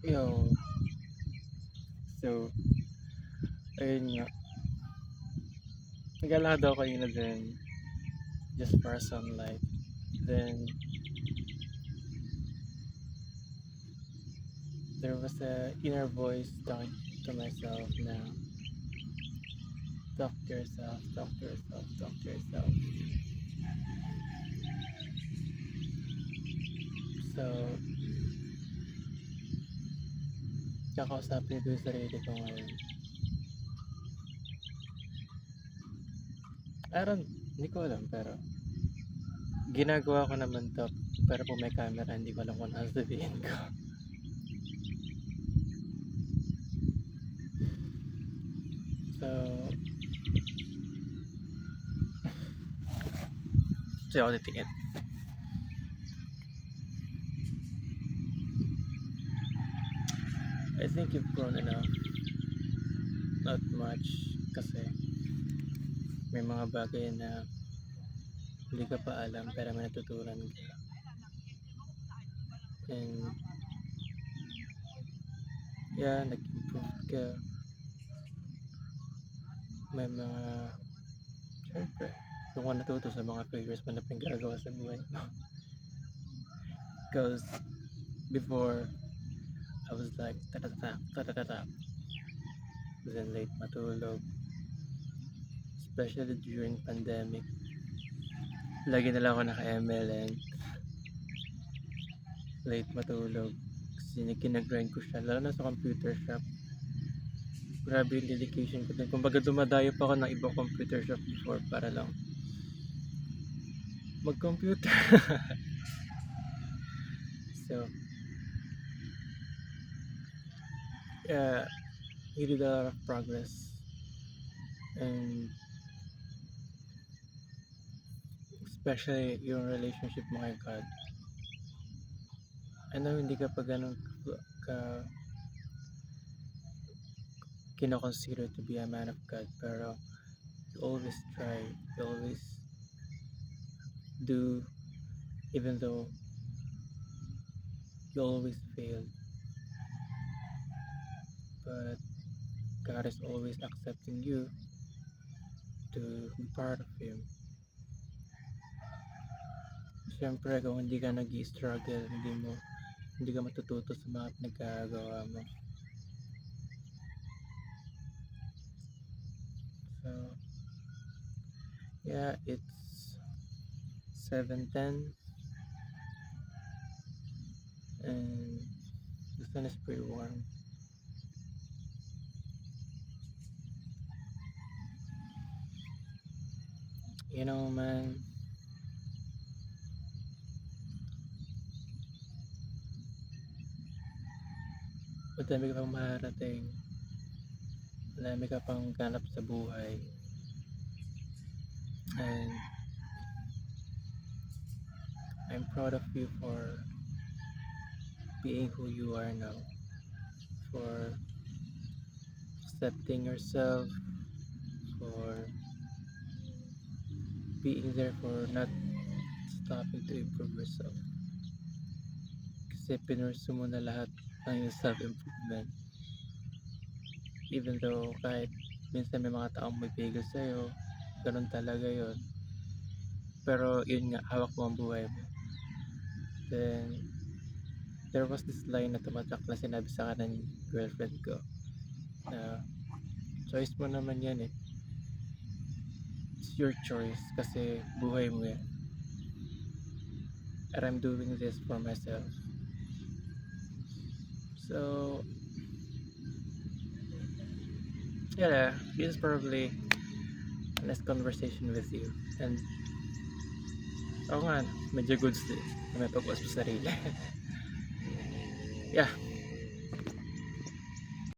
Yo, so, ayun nga. Naglalakad ako kanina din, just for sunlight. Then, there was a inner voice talking to myself na, talk to yourself, talk to yourself, talk to yourself. So, kakausapin ko yung sarili ko ngayon. Hindi ko alam, pero ginagawa ko naman to. Pero kung may camera, hindi ko alam kung ano sabihin ko. So, ako titingin. I think you've grown enough. Not much, kasi may mga bagay na hindi ka pa alam pero may natutunan ka. And yeah, nag-improve ka. May mga, syempre, doon ka natuto sa mga failures mo na pinagagawa sa buhay mo. Because before, I was like, tatatap, tatatap. Then late matulog. Especially during pandemic. Lagi na lang ako naka-ML and late matulog. Kasi kinagrind ko siya, lalo na sa computer shop. Grabe yung dedication ko din. Kumbaga dumadayo pa ako ng ibang computer shop before para lang mag-computer. So, yeah, he did a lot of progress. And especially yung relationship mo kay God. I know hindi ka pa ganun ka kinoconsider to be a man of God, pero you always try, you always do, even though you always fail. But God is always accepting you to be part of Him. Siyempre, kung hindi ka nag-i-struggle, hindi ka matututo sa mga pinagkagawa mo. So, yeah, it's 7:10 and the sun is pretty warm. You know, man, madami ka pang maharating. Madami ka pang ganap sa buhay. And I'm proud of you for being who you are now. For accepting yourself. For being there, for not stopping to improve yourself. Kasi pinursu mo na lahat ng yung self-improvement. Even though kahit minsan may mga taong may pigil sa'yo, ganun talaga yon. Pero yun nga, hawak mo ang buhay mo. Then, there was this line na tumatak na sinabi sa akin ng girlfriend ko na choice mo naman yan eh. It's your choice kasi buhay mo yan. And I'm doing this for myself. So, yeah, this is probably a nice conversation with you. And, oo nga, medyo goods din na may pag-uwas sa sarili. Yeah.